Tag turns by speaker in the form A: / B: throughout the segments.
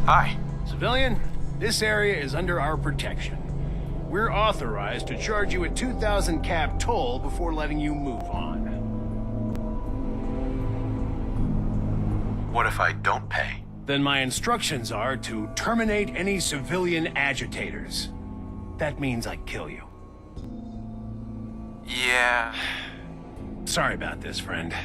A: Hi.
B: Civilian, this area is under our protection. We're authorized to charge you a 2,000 cap toll before letting you move on.
A: What if I don't pay?
B: Then my instructions are to terminate any civilian agitators. That means I kill you.
A: Yeah.
B: Sorry about this, friend.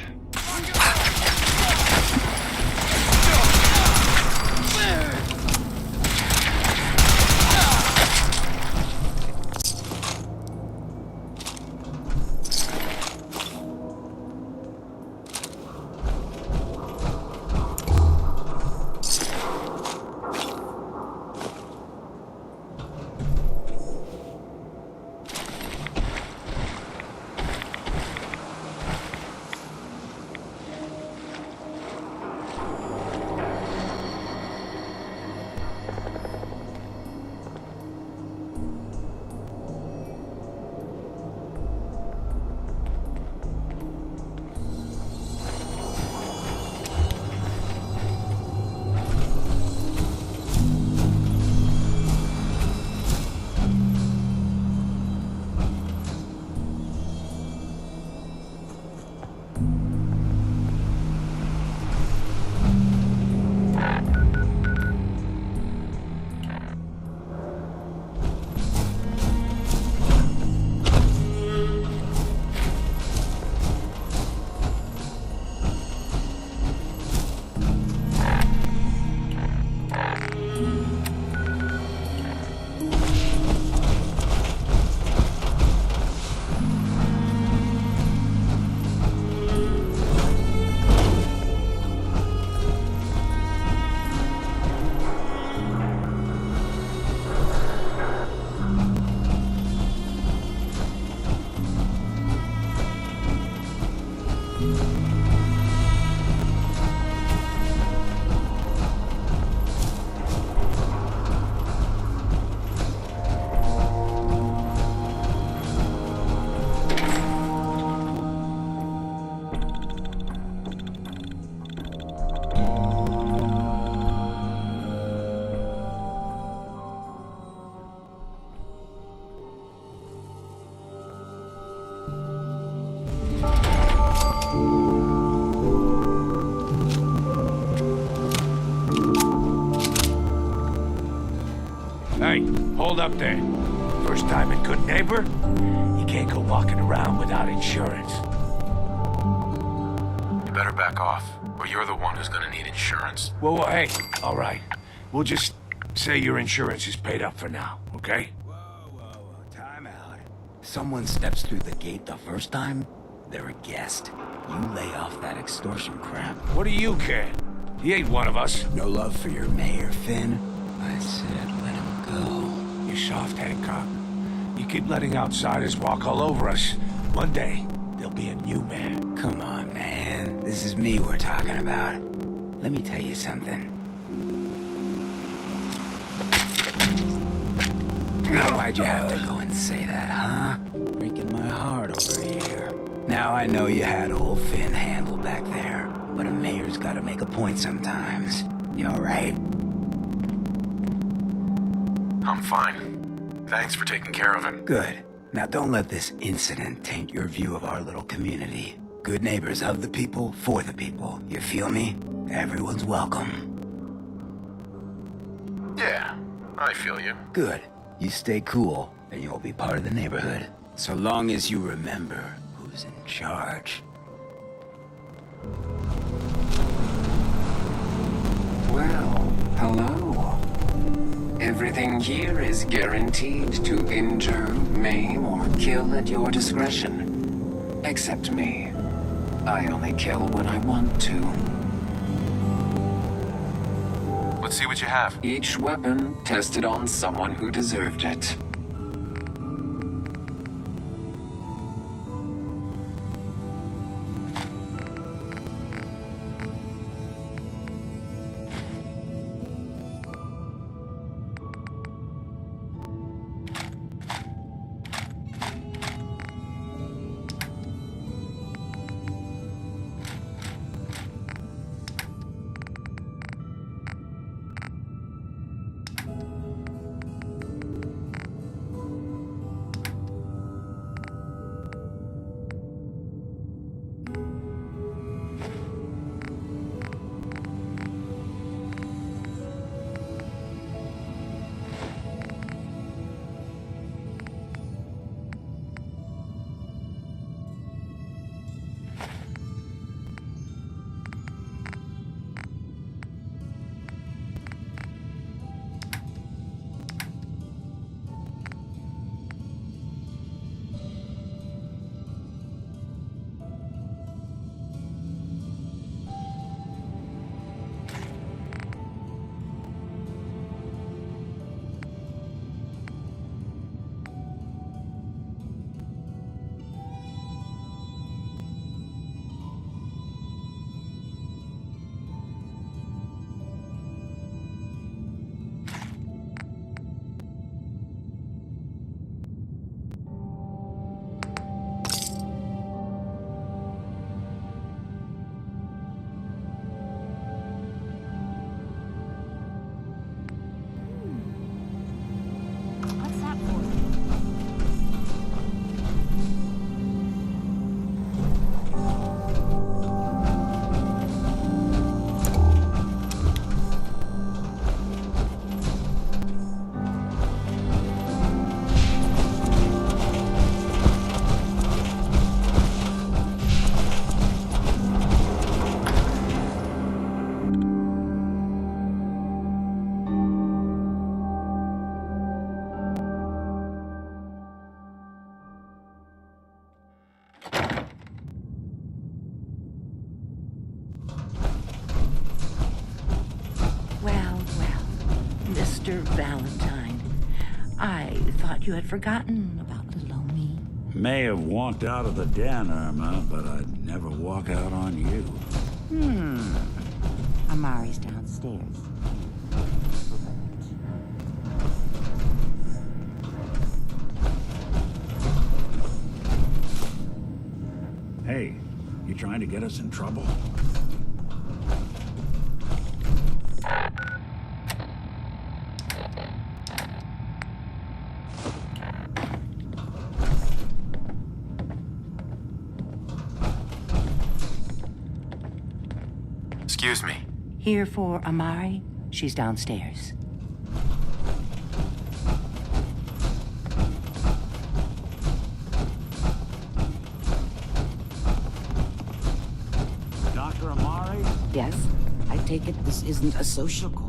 C: Hey, hold up there. First time in Good Neighbor? You can't go walking around without insurance.
A: You better back off, or you're the one who's gonna need insurance.
C: Well, hey, all right. We'll just say your insurance is paid up for now, okay?
D: Whoa, time out. Someone steps through the gate the first time, they're a guest. You lay off that extortion crap.
C: What do you care? He ain't one of us.
D: No love for your mayor, Finn? I said let him go.
C: You soft Hancock. You keep letting outsiders walk all over us. One day, there'll be a new man.
D: Come on, man. This is me we're talking about. Let me tell you something. Now, why'd you have to go and say that, huh? Breaking my heart over here. Now I know you had old Finn handled back there, but a mayor's gotta make a point sometimes. You alright?
A: I'm fine. Thanks for taking care of him.
D: Good. Now don't let this incident taint your view of our little community. Good neighbors of the people, for the people. You feel me? Everyone's welcome.
A: Yeah, I feel you.
D: Good. You stay cool, and you'll be part of the neighborhood. So long as you remember who's in charge.
E: Well, hello. Everything here is guaranteed to injure, maim, or kill at your discretion. Except me. I only kill when I want to.
A: Let's see what you have.
E: Each weapon tested on someone who deserved it.
F: Mr. Valentine. I thought you had forgotten about little old me.
G: May have walked out of the den, Irma, but I'd never walk out on you.
F: Amari's downstairs.
G: Hey, you trying to get us in trouble?
A: Excuse me.
F: Here for Amari? She's downstairs.
G: Dr. Amari?
F: Yes? I take it this isn't a social call.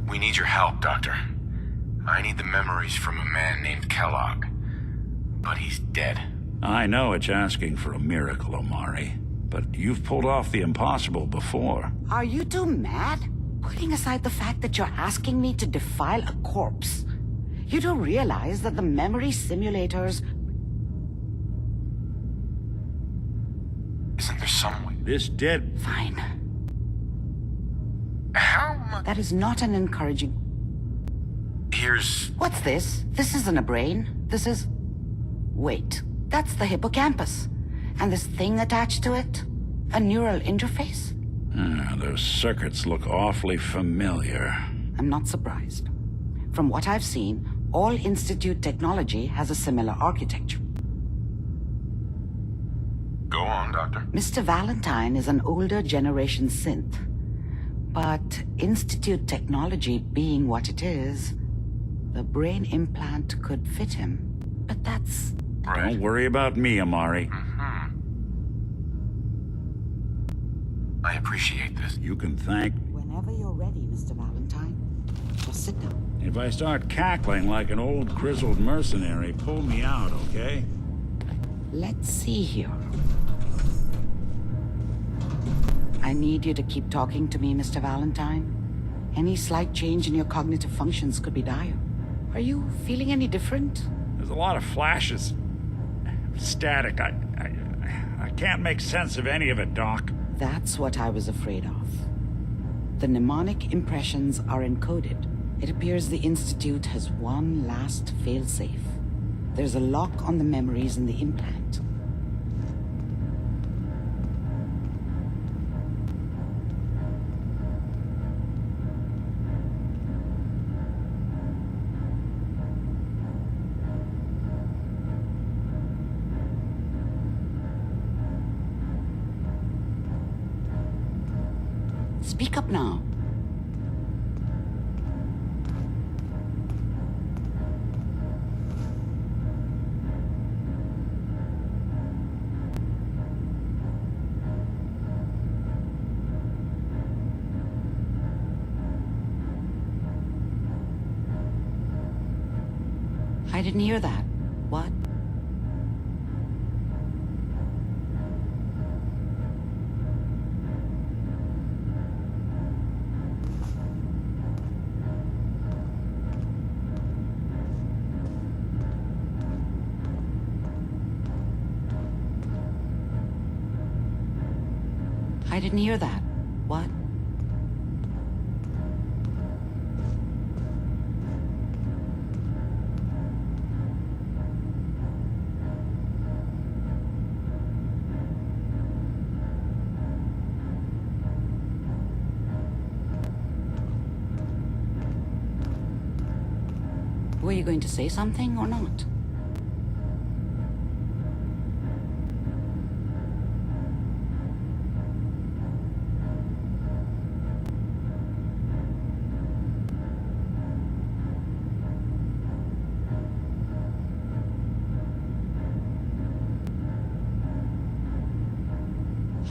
A: We need your help, Doctor. I need the memories from a man named Kellogg. But he's dead.
G: I know it's asking for a miracle, Amari, but you've pulled off the impossible before.
F: Are you two mad? Putting aside the fact that you're asking me to defile a corpse, you don't realize that the memory simulators...
A: Isn't there some way?
G: This dead...
F: Fine.
A: How much?
F: That is not an encouraging...
A: Here's...
F: What's this? This isn't a brain. This is... Wait, that's the hippocampus. And this thing attached to it? A neural interface?
G: Those circuits look awfully familiar.
F: I'm not surprised. From what I've seen, all Institute technology has a similar architecture.
A: Go on, Doctor.
F: Mr. Valentine is an older generation synth. But Institute technology being what it is, the brain implant could fit him. But that's...
A: Right.
G: Don't worry about me, Amari.
A: I appreciate this.
G: You can thank...
F: Whenever you're ready, Mr. Valentine, just sit down.
G: If I start cackling like an old grizzled mercenary, pull me out, okay?
F: Let's see here. I need you to keep talking to me, Mr. Valentine. Any slight change in your cognitive functions could be dire. Are you feeling any different?
G: There's a lot of flashes. Static. I can't make sense of any of it, Doc.
F: That's what I was afraid of. The mnemonic impressions are encoded. It appears the Institute has one last failsafe. There's a lock on the memories in the implant. Speak up now. I didn't hear that. What? I didn't hear that. What? Were you going to say something or not?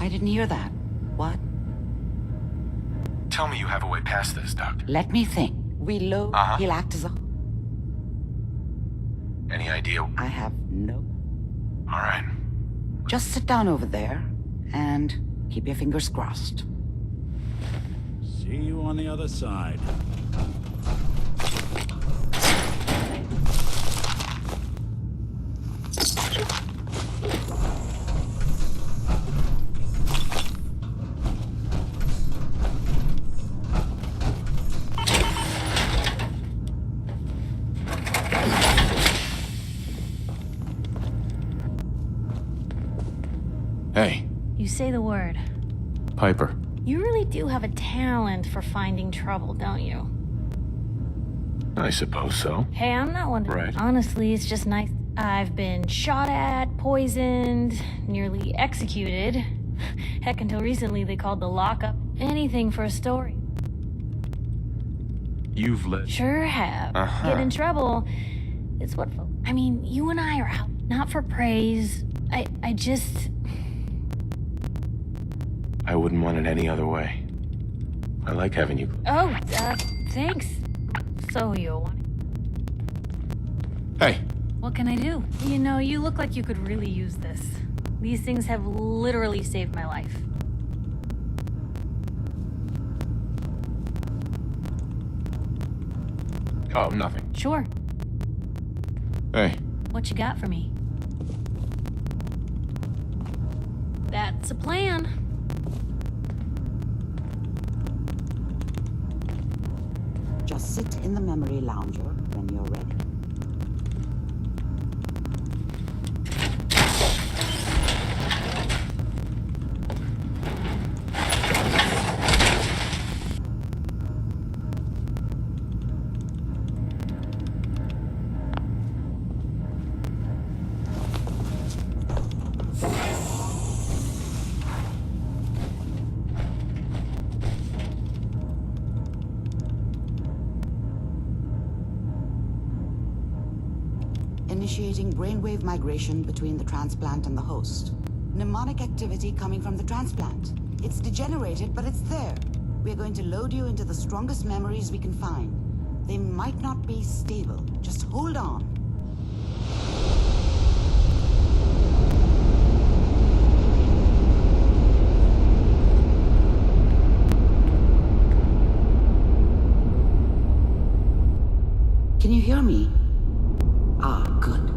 F: I didn't hear that. What?
A: Tell me you have a way past this, Doctor.
F: Let me think. We load, he'll act as a...
A: Any idea?
F: I have no...
A: All right.
F: Just sit down over there and keep your fingers crossed.
G: See you on the other side.
A: Hey,
H: You say the word.
A: Piper.
H: You really do have a talent for finding trouble, don't you?
A: I suppose so.
H: Hey, I'm not one to...
A: Right.
H: Honestly, it's just nice. I've been shot at, poisoned, nearly executed. Heck, until recently they called the lockup anything for a story.
A: You've let...
H: Sure have. Get in trouble. It's what... I mean, you and I are out. Not for praise. I just...
A: I wouldn't want it any other way. I like having you...
H: Oh, thanks. So you want...
A: Hey.
H: What can I do? You know, you look like you could really use this. These things have literally saved my life.
A: Oh, nothing.
H: Sure.
A: Hey.
H: What you got for me? That's a plan.
F: Just sit in the memory lounger when you're ready. Initiating brainwave migration between the transplant and the host. Mnemonic activity coming from the transplant. It's degenerated, but it's there. We're going to load you into the strongest memories we can find. They might not be stable. Just hold on. Can you hear me? Ah, good.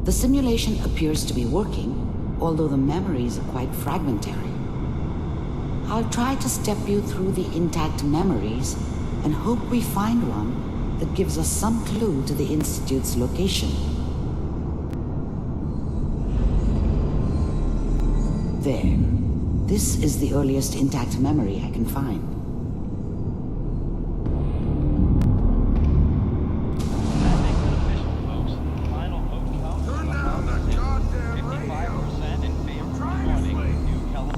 F: The simulation appears to be working, although the memories are quite fragmentary. I'll try to step you through the intact memories and hope we find one that gives us some clue to the Institute's location. There. This is the earliest intact memory I can find.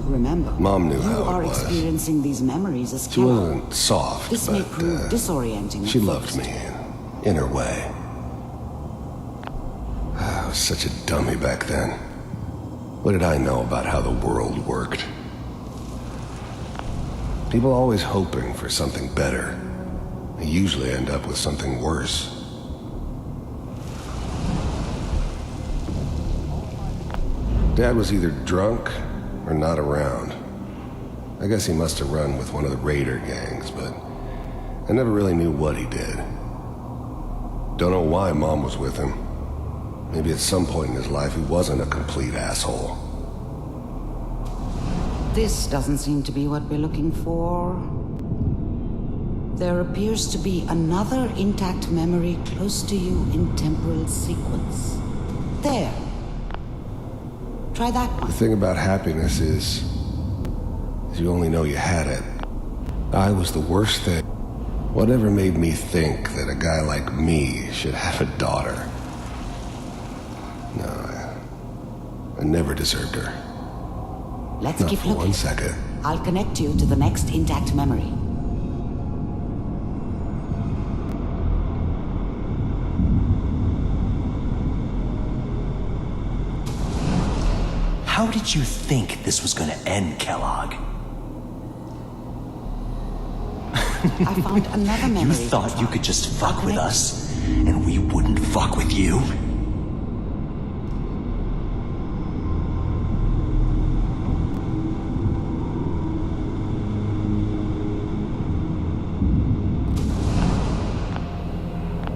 F: Remember,
I: Mom knew
F: you
I: how
F: are
I: it was.
F: experiencing these memories as
I: She
F: Kellogg.
I: wasn't soft,
F: This
I: but
F: may prove disorienting.
I: she
F: at
I: loved
F: first.
I: me in her way. I was such a dummy back then. What did I know about how the world worked? People always hoping for something better. They usually end up with something worse. Dad was either drunk or not around. I guess he must have run with one of the raider gangs, but I never really knew what he did. Don't know why Mom was with him. Maybe at some point in his life he wasn't a complete asshole.
F: This doesn't seem to be what we're looking for. There appears to be another intact memory close to you in temporal sequence. There. Try that one.
I: The thing about happiness is you only know you had it. I was the worst thing. Whatever made me think that a guy like me should have a daughter? No, I never deserved her.
F: Let's
I: Not
F: keep
I: for
F: looking.
I: 1 second.
F: I'll connect you to the next intact memory.
J: How did you think this was gonna end, Kellogg?
F: I found another memory.
J: You thought you could just fuck with us, and we wouldn't fuck with you?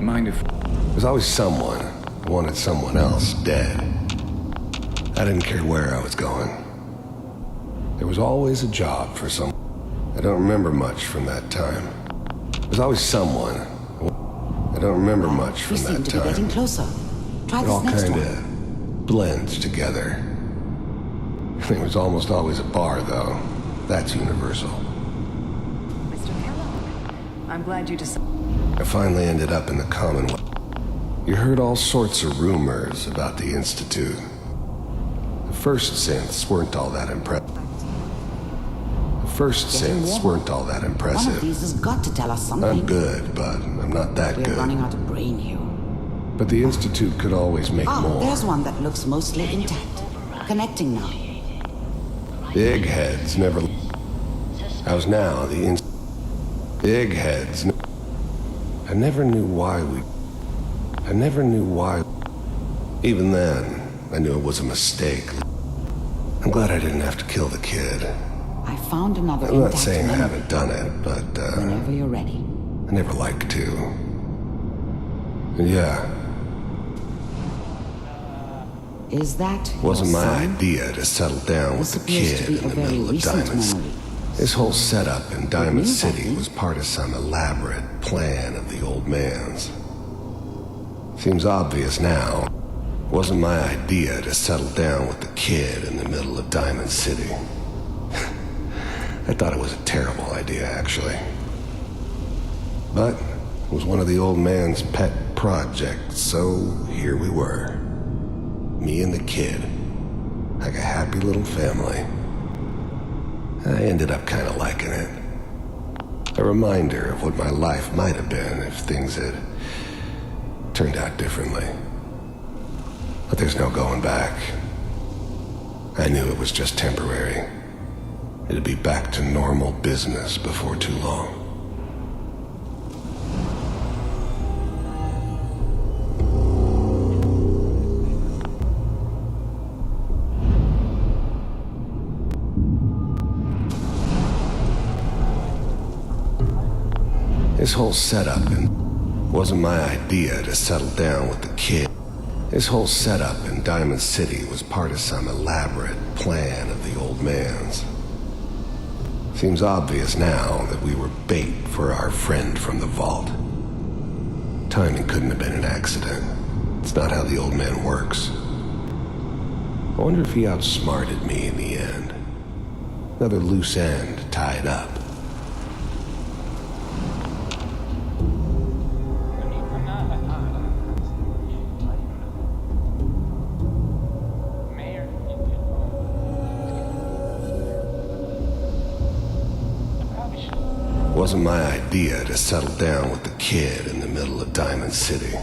E: Mind if...
I: There's always someone who wanted someone else dead. I didn't care where I was going. There was always a job for someone. I don't remember much from that time. There's always someone. I don't remember much from
F: We seem
I: that
F: to be getting
I: time.
F: closer. Try
I: It
F: this
I: all
F: next
I: kind
F: one.
I: of blends together. There was almost always a bar, though. That's universal.
K: Mr. Kellogg, I'm glad you decided.
I: I finally ended up in the Commonwealth. You heard all sorts of rumors about the Institute. The first synths weren't all that impressive.
F: One of these has got to tell us something.
I: I'm good, but I'm not that
F: We're
I: good.
F: running out of brain here.
I: But the Institute could always make more.
F: There's one that looks mostly intact. Connecting now.
I: The eggheads never... I was now the eggheads... I never knew why. Even then, I knew it was a mistake. I'm glad I didn't have to kill the kid.
F: I found another
I: I'm not
F: intact
I: saying I
F: memory.
I: haven't done it, but
F: Whenever you're ready.
I: I never liked to. And yeah,
F: Is that
I: wasn't
F: your
I: my
F: son?
I: idea to settle down with
F: This
I: the
F: appears to
I: kid
F: be
I: in
F: a
I: the
F: very
I: middle of
F: recent
I: Diamond City.
F: memory.
I: This whole setup in Diamond
F: means
I: City
F: something.
I: was part of some elaborate plan of the old man's. Seems obvious now. Wasn't my idea to settle down with the kid in the middle of Diamond City. I thought it was a terrible idea, actually. But it was one of the old man's pet projects, so here we were. Me and the kid. Like a happy little family. I ended up kind of liking it. A reminder of what my life might have been if things had turned out differently. But there's no going back. I knew it was just temporary. It'd be back to normal business before too long. This whole setup wasn't my idea to settle down with the kid. This whole setup in Diamond City was part of some elaborate plan of the old man's. Seems obvious now that we were bait for our friend from the vault. Timing couldn't have been an accident. It's not how the old man works. I wonder if he outsmarted me in the end. Another loose end tied up. Wasn't my idea to settle down with the kid in the middle of Diamond City.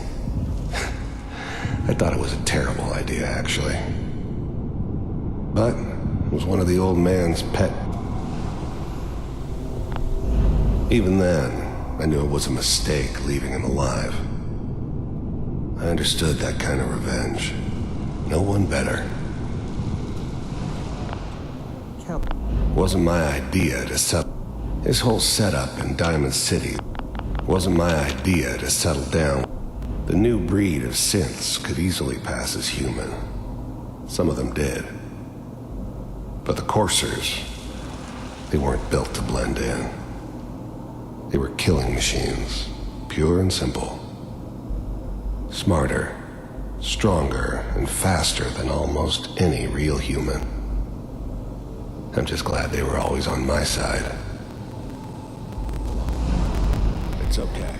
I: I thought it was a terrible idea, actually. But it was one of the old man's pet. Even then, I knew it was a mistake leaving him alive. I understood that kind of revenge. No one better. Wasn't my idea to settle. This whole setup in Diamond City wasn't my idea to settle down. The new breed of synths could easily pass as human. Some of them did. But the coursers, they weren't built to blend in. They were killing machines, pure and simple. Smarter, stronger, and faster than almost any real human. I'm just glad they were always on my side. It's okay.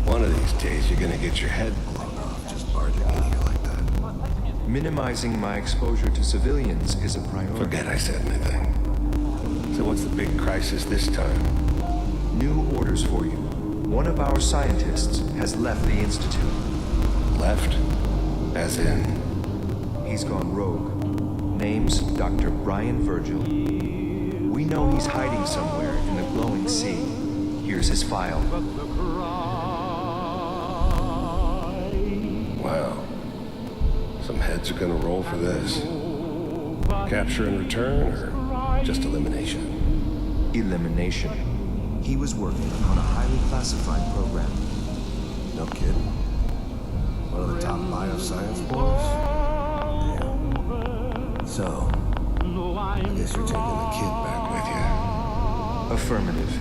I: One of these days you're gonna get your head blown off just barging in here like that.
L: Minimizing my exposure to civilians is a priority.
I: Forget I said anything. So what's the big crisis this time?
L: New orders for you. One of our scientists has left the Institute.
I: Left? As in?
L: He's gone rogue. Name's Dr. Brian Virgil. We know he's hiding somewhere in the glowing sea. Here's his file.
I: Wow. Some heads are gonna roll for this. Capture and return, or just elimination?
L: Elimination. He was working on a highly classified program.
I: No kidding. One of the top bioscience boys? Damn. So, I guess you're taking the kid back with you.
L: Affirmative.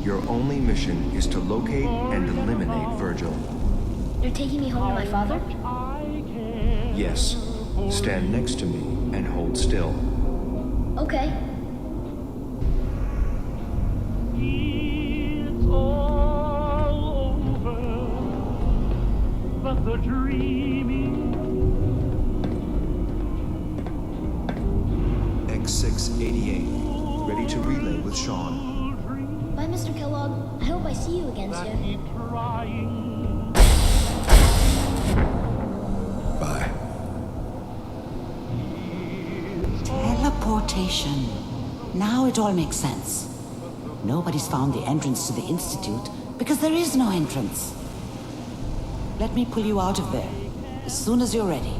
L: Your only mission is to locate and eliminate Virgil.
M: You're taking me home to my father?
L: Yes. Stand next to me and hold still.
M: Okay.
N: It's all over, but the dreaming.
L: X688. Ready to relay with Sean.
M: Bye, Mr. Kellogg. I hope I see you again soon.
I: Bye.
F: Teleportation. Now it all makes sense. Nobody's found the entrance to the Institute because there is no entrance. Let me pull you out of there as soon as you're ready.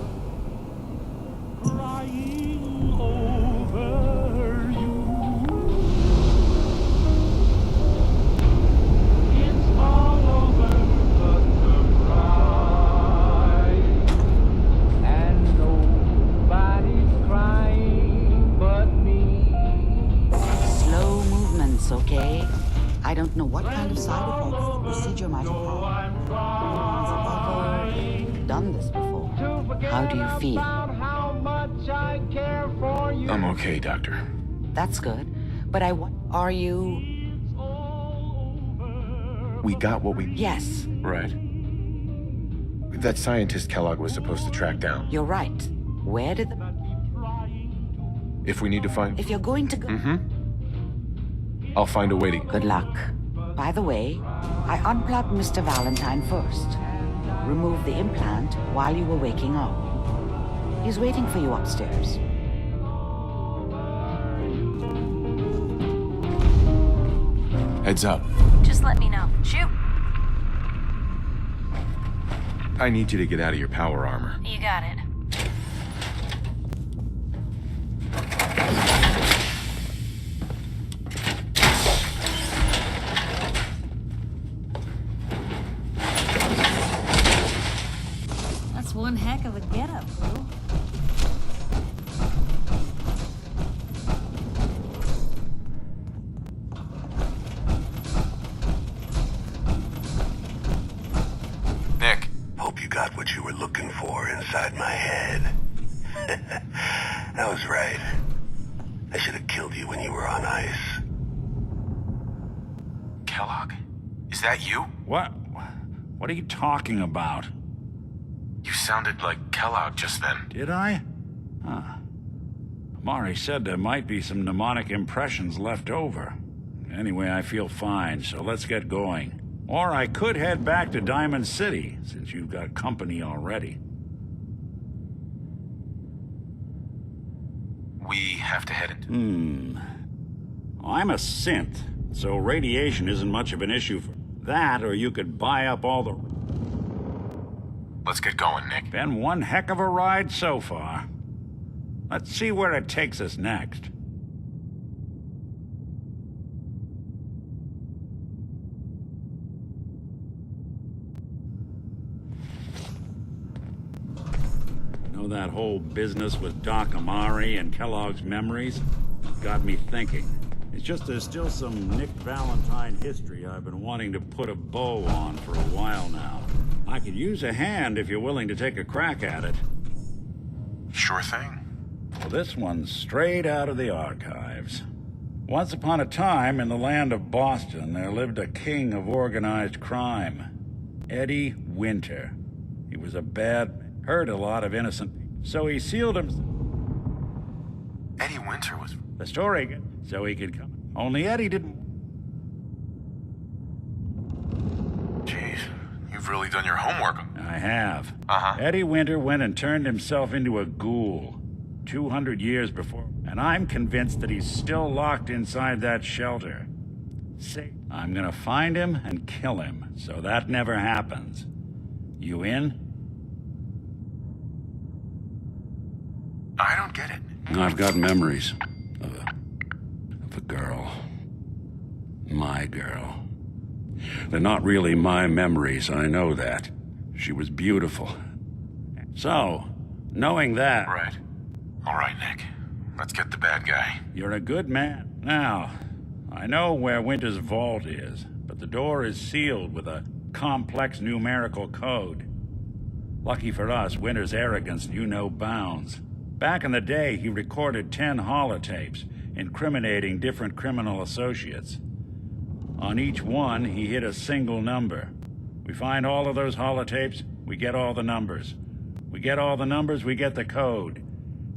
F: Okay? I don't know what kind of side effects the procedure might have had. Done this before. How do you feel?
A: I'm okay, Doctor.
F: That's good. But are you...
A: We got what we...
F: Yes.
A: Right. That scientist Kellogg was supposed to track down.
F: You're right. Where did the...
A: If we need to find...
F: If you're going to go...
A: I'll find a way to...
F: Good luck. By the way, I unplugged Mr. Valentine first. Removed the implant while you were waking up. He's waiting for you upstairs.
A: Heads up.
H: Just let me know. Shoot.
A: I need you to get out of your power armor.
H: You got it. One heck of a getup, bro.
A: Nick.
I: Hope you got what you were looking for inside my head. That was right. I should have killed you when you were on ice.
A: Kellogg? Is that you?
G: What? What are you talking about?
A: You sounded like Kellogg just then.
G: Did I? Huh. Mari said there might be some mnemonic impressions left over. Anyway, I feel fine, so let's get going. Or I could head back to Diamond City, since you've got company already.
A: We have to head into...
G: I'm a synth, so radiation isn't much of an issue for that, or you could buy up all the...
A: Let's get going, Nick.
G: Been one heck of a ride so far. Let's see where it takes us next. You know, that whole business with Doc Amari and Kellogg's memories got me thinking. It's just there's still some Nick Valentine history I've been wanting to put a bow on for a while now. I could use a hand if you're willing to take a crack at it.
A: Sure thing.
G: Well, this one's straight out of the archives. Once upon a time, in the land of Boston, there lived a king of organized crime, Eddie Winter. He was a bad, hurt a lot of innocent, so he sealed him.
A: Eddie Winter was...
G: The story, so he could come. Only Eddie didn't...
A: Jeez, you've really done your homework.
G: I have.
A: Uh-huh.
G: Eddie Winter went and turned himself into a ghoul 200 years before, and I'm convinced that he's still locked inside that shelter. I'm gonna find him and kill him, so that never happens. You in?
A: I don't get it.
G: I've got memories of a girl. My girl. They're not really my memories, I know that. She was beautiful. So, knowing that...
A: Right. All right, Nick. Let's get the bad guy.
G: You're a good man. Now, I know where Winter's vault is, but the door is sealed with a complex numerical code. Lucky for us, Winter's arrogance knew no bounds. Back in the day, he recorded 10 holotapes, incriminating different criminal associates. On each one, he hit a single number. We find all of those holotapes, we get all the numbers. We get all the numbers, we get the code.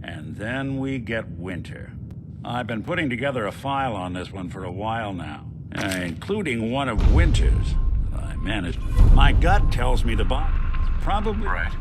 G: And then we get Winter. I've been putting together a file on this one for a while now, including one of Winter's that I managed. My gut tells me the bot is probably...
A: Right.